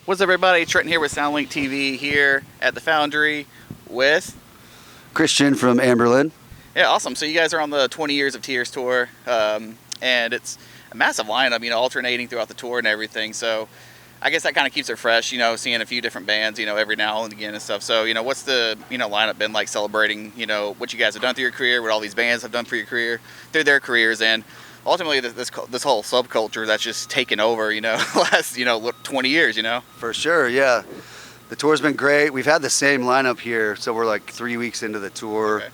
What's up, everybody? Trenton here with SoundlinkTV here at the Foundry with Christian from Anberlin. Yeah, awesome. So you guys are on the 20 Years of Tears tour, and it's a massive lineup, alternating throughout the tour and everything. So I guess that kind of keeps it fresh, seeing a few different bands, every now and again and stuff. So, what's the, lineup been like celebrating, what you guys have done through your career, what all these bands have done for your career, through their careers, and ultimately this whole subculture that's just taken over, last, 20 years, For sure, yeah. The tour's been great. We've had the same lineup here, so we're like 3 weeks into the tour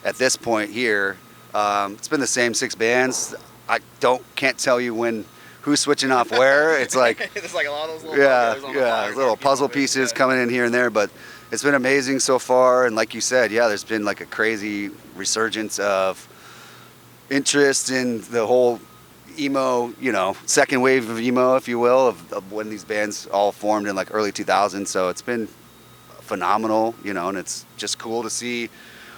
at this point here. It's been the same 6 bands. I can't tell you who's switching off where. It's like it's like a lot of those little little puzzle pieces coming in here and there, but it's been amazing so far. And like you said, there's been like a crazy resurgence of interest in the whole emo, second wave of emo, if you will, of when these bands all formed in like early 2000s. So it's been phenomenal, and it's just cool to see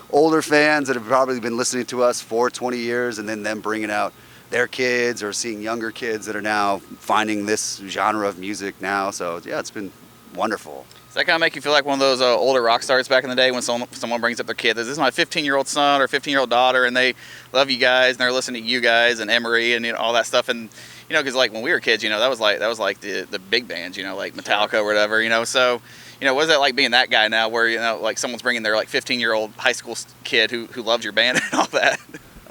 older fans that have probably been listening to us for 20 years and then them bringing out their kids, or seeing younger kids that are now finding this genre of music now. So yeah, it's been wonderful. Does that kind of make you feel like one of those older rock stars back in the day when someone brings up their kid? This is my 15-year-old son or 15-year-old daughter, and they love you guys, and they're listening to you guys and Emery and all that stuff. And because like when we were kids, that was like the big bands, like Metallica or whatever. So what is that like being that guy now, where like someone's bringing their like 15-year-old high school kid who loves your band and all that?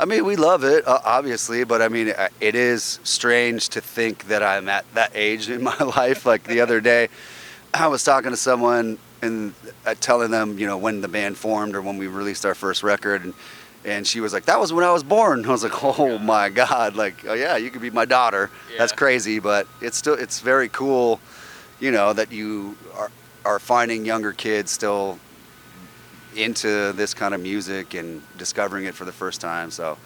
I mean, we love it, obviously, but I mean, it is strange to think that I'm at that age in my life. Like the other day, I was talking to someone and telling them, when the band formed or when we released our first record, and she was like, "That was when I was born." I was like, "Oh my God!" Like, "Oh yeah, you could be my daughter." Yeah. That's crazy, but it's very cool, that you are finding younger kids still into this kind of music and discovering it for the first time. So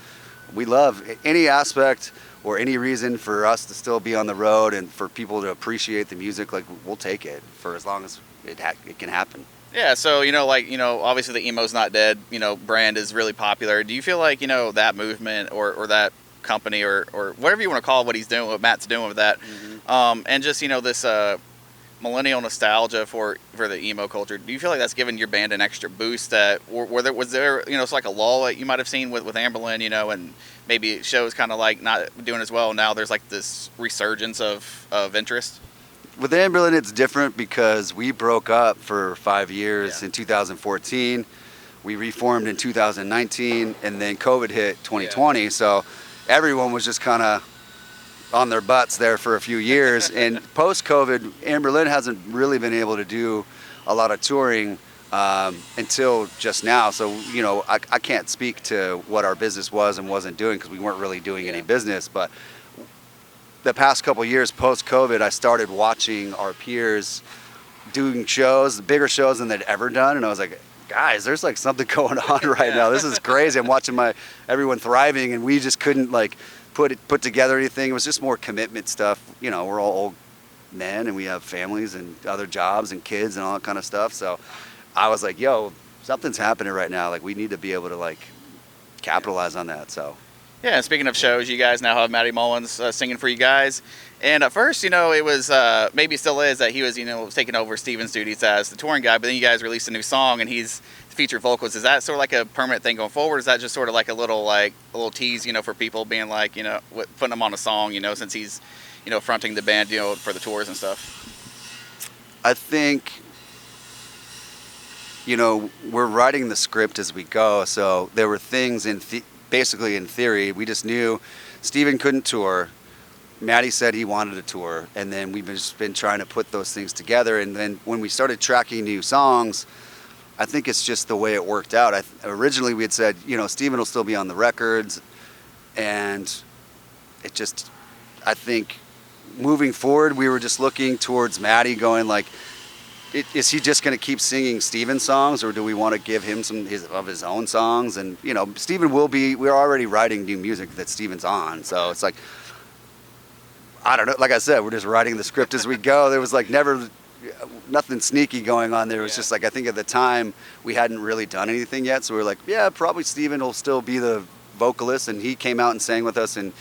we love any aspect or any reason for us to still be on the road and for people to appreciate the music. Like, we'll take it for as long as it can happen. Yeah, so obviously the emo's not dead brand is really popular. Do you feel like that movement or that company or whatever you want to call it, what he's doing, what Matt's doing with that, and just this millennial nostalgia for the emo culture, do you feel like that's given your band an extra boost? That was there it's like a lull that you might have seen with Anberlin, and maybe shows kind of like not doing as well, now there's like this resurgence of interest? With Anberlin, it's different because we broke up for 5 years in 2014. We reformed in 2019, and then COVID hit 2020. So everyone was just kind of on their butts there for a few years. And post-COVID, Anberlin hasn't really been able to do a lot of touring until just now. So, I can't speak to what our business was and wasn't doing because we weren't really doing any business. But the past couple of years post-COVID, I started watching our peers doing shows, bigger shows than they'd ever done. And I was like, guys, there's like something going on right now. This is crazy. I'm watching everyone thriving, and we just couldn't like put together anything. It was just more commitment stuff. We're all old men and we have families and other jobs and kids and all that kind of stuff. So I was like, yo, something's happening right now. Like, we need to be able to like capitalize on that. So yeah, and speaking of shows, you guys now have Matty Mullins singing for you guys. And at first, it was, maybe still is, that he was, taking over Steven's duties as the touring guy, but then you guys released a new song and he's the featured vocalist. Is that sort of like a permanent thing going forward? Or is that just sort of like a little tease, for people being like, putting him on a song, since he's, fronting the band, for the tours and stuff? I think, we're writing the script as we go. So there were things basically in theory, we just knew Steven couldn't tour. Matty said he wanted a tour, and then we've just been trying to put those things together. And then when we started tracking new songs, I think it's just the way it worked out. Originally we had said, Steven will still be on the records, and it just, I think moving forward, we were just looking towards Matty going like, is he just going to keep singing Steven's songs, or do we want to give him some of his own songs? And, Steven we're already writing new music that Steven's on. So it's like, I don't know. Like I said, we're just writing the script as we go. There was like nothing sneaky going on there. It was just like, I think at the time we hadn't really done anything yet. So we were like, yeah, probably Steven will still be the vocalist. And he came out and sang with us in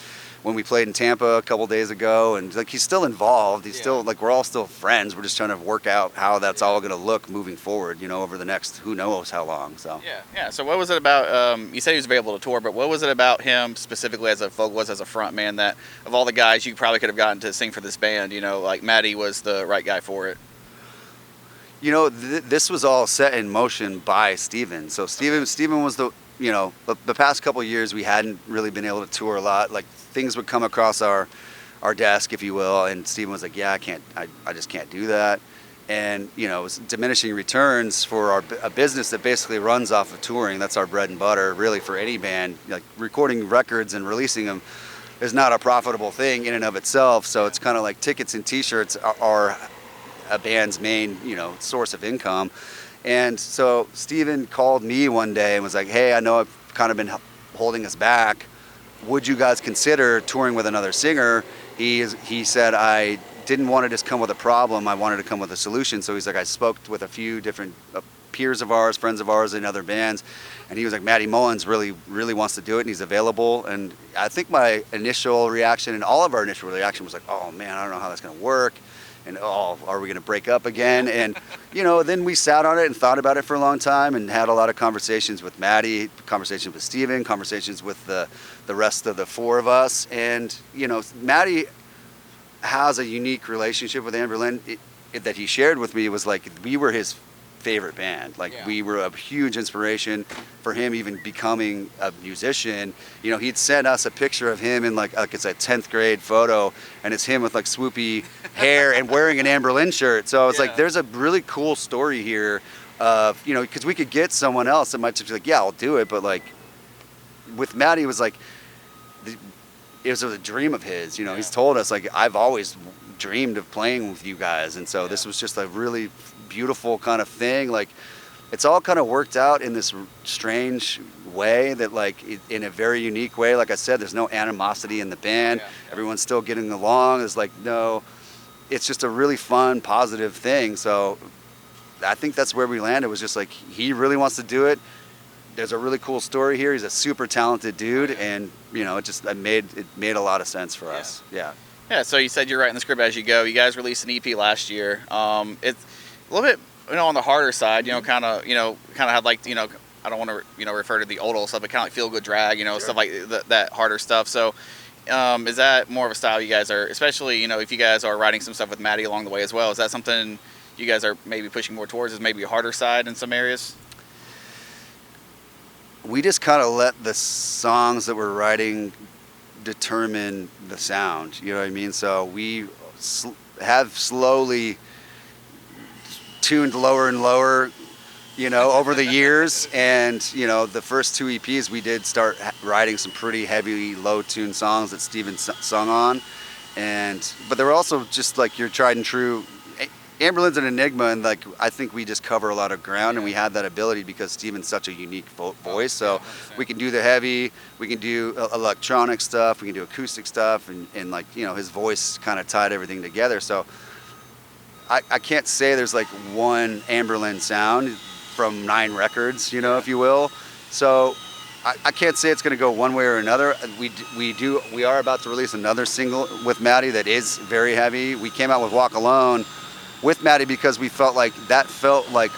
when we played in Tampa a couple days ago, and like he's still involved. He's still like, we're all still friends. We're just trying to work out how that's all going to look moving forward, you know, over the next who knows how long. So yeah. So what was it about? You said he was available to tour, but what was it about him specifically as a vocalist, as a front man, that of all the guys you probably could have gotten to sing for this band, you know, like Matty was the right guy for it? You know, this was all set in motion by Steven. So Steven was the, you know, the past couple of years we hadn't really been able to tour a lot. Like things would come across our desk, if you will, and Steven was like, yeah, I just can't do that. And, you know, it was diminishing returns for a business that basically runs off of touring. That's our bread and butter, really, for any band. Like recording records and releasing them is not a profitable thing in and of itself. So it's kind of like tickets and T-shirts are a band's main, you know, source of income. And so Steven called me one day and was like, hey, I know I've kind of been holding us back. Would you guys consider touring with another singer? He said, I didn't want to just come with a problem. I wanted to come with a solution. So he's like, I spoke with a few different peers of ours, friends of ours in other bands. And he was like, Matty Mullins really wants to do it and he's available. And I think my initial reaction and all of our initial reaction was like, oh man, I don't know how that's going to work. And oh, are we going to break up again? And, you know, then we sat on it and thought about it for a long time and had a lot of conversations with Matty, conversations with Steven, conversations with the rest of the four of us. And, you know, Matty has a unique relationship with Anberlin that he shared with me. It was like we were his favorite band. Like we were a huge inspiration for him even becoming a musician. You know, he'd sent us a picture of him in like it's a 10th grade photo and it's him with like swoopy hair and wearing an Anberlin shirt. So I was like, there's a really cool story here of, you know, because we could get someone else that might just be like, yeah, I'll do it. But like with Matty, it was like, it was a dream of his, you know, he's told us like, I've always dreamed of playing with you guys. And so this was just a really beautiful kind of thing. Like it's all kind of worked out in this strange way that like in a very unique way. Like I said, there's no animosity in the band. Everyone's still getting along. There's like, no, it's just a really fun, positive thing. So I think that's where we landed, was just like, he really wants to do it. There's a really cool story here. He's a super talented dude. And you know, it made a lot of sense for us. Yeah. So you said you're writing the script as you go. You guys released an EP last year. It's a little bit, you know, on the harder side, you know, kind of had like, you know, I don't want to, you know, refer to the old stuff, but kind of like feel good drag, you know, stuff like that harder stuff. So is that more of a style you guys are, especially, you know, if you guys are writing some stuff with Matty along the way as well, is that something you guys are maybe pushing more towards, is maybe a harder side in some areas? We just kind of let the songs that we're writing determine the sound, you know what I mean? So we have slowly tuned lower and lower, you know, over the years. And, you know, the first two EPs we did start writing some pretty heavy, low-tuned songs that Steven sung on. But they were also just like your tried and true. Anberlin's an enigma, and like I think we just cover a lot of ground, and we had that ability because Steven's such a unique voice. So we can do the heavy, we can do electronic stuff, we can do acoustic stuff, and like, you know, his voice kind of tied everything together. So I can't say there's like one Anberlin sound from 9 records, you know, if you will. So I can't say it's going to go one way or another. We are about to release another single with Matty that is very heavy. We came out with Walk Alone with Matty because we felt like that felt like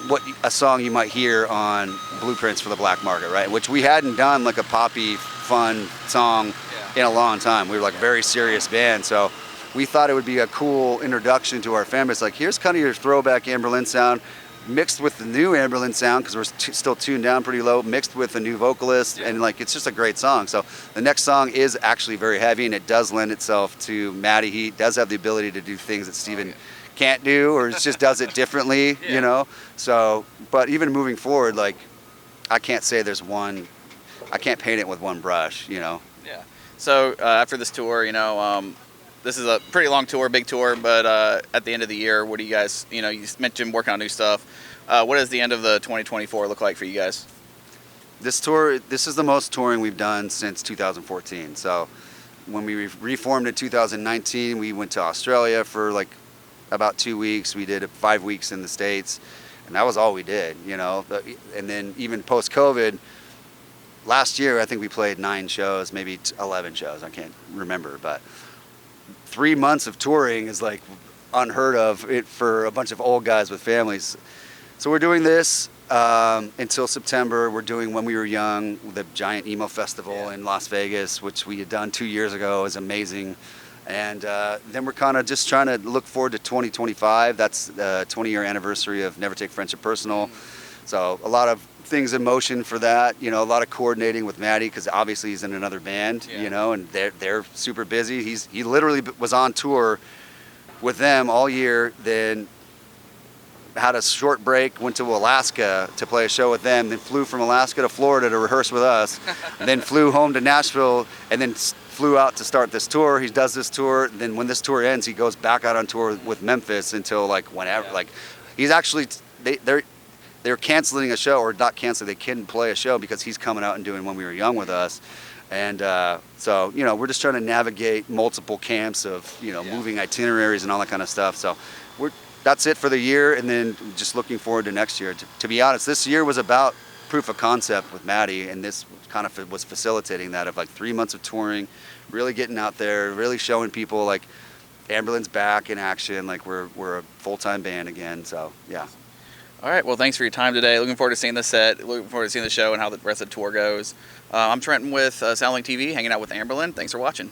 what a song you might hear on Blueprints for the Black Market, right? Which we hadn't done like a poppy, fun song in a long time. We were like a very serious band, so we thought it would be a cool introduction to our fan base. Like, here's kind of your throwback Anberlin sound, mixed with the new Anberlin sound, because we're still tuned down pretty low, mixed with a new vocalist, and like it's just a great song. So the next song is actually very heavy, and it does lend itself to Matty. He does have the ability to do things that Steven can't do, or just does it differently, you know. So, but even moving forward, like I can't say there's one. I can't paint it with one brush, you know. Yeah. So after this tour, you know, this is a pretty long tour, big tour, but at the end of the year, what do you guys, you know, you mentioned working on new stuff. What does the end of the 2024 look like for you guys? This tour, this is the most touring we've done since 2014. So when we reformed in 2019, we went to Australia for like about 2 weeks. We did 5 weeks in the States, and that was all we did, you know. And then even post-COVID, last year I think we played 9 shows, maybe 11 shows. I can't remember, but 3 months of touring is like unheard of it for a bunch of old guys with families. So we're doing this until September. We're doing When We Were Young, the giant emo festival in Las Vegas, which we had done 2 years ago. It was amazing. And then we're kind of just trying to look forward to 2025. That's the 20-year anniversary of Never Take Friendship Personal. So a lot of things in motion for that. You know, a lot of coordinating with Maddie, because obviously he's in another band. You know, and they're super busy. He literally was on tour with them all year. Then had a short break, went to Alaska to play a show with them, then flew from Alaska to Florida to rehearse with us, and then flew home to Nashville, and then flew out to start this tour. He does this tour, then when this tour ends, he goes back out on tour with Memphis until like whenever. Like, he's actually they're canceling a show, or not canceling, they couldn't play a show because he's coming out and doing When We Were Young with us. And so, you know, we're just trying to navigate multiple camps of, you know, moving itineraries and all that kind of stuff. So that's it for the year, and then just looking forward to next year. To be honest, this year was about proof of concept with Maddie, and this kind of was facilitating that, of like 3 months of touring, really getting out there, really showing people like Anberlin's back in action, like we're a full-time band again. So yeah. All right, well, thanks for your time today. Looking forward to seeing the set, looking forward to seeing the show and how the rest of the tour goes. I'm Trenton with SoundlinkTV, hanging out with Anberlin. Thanks for watching.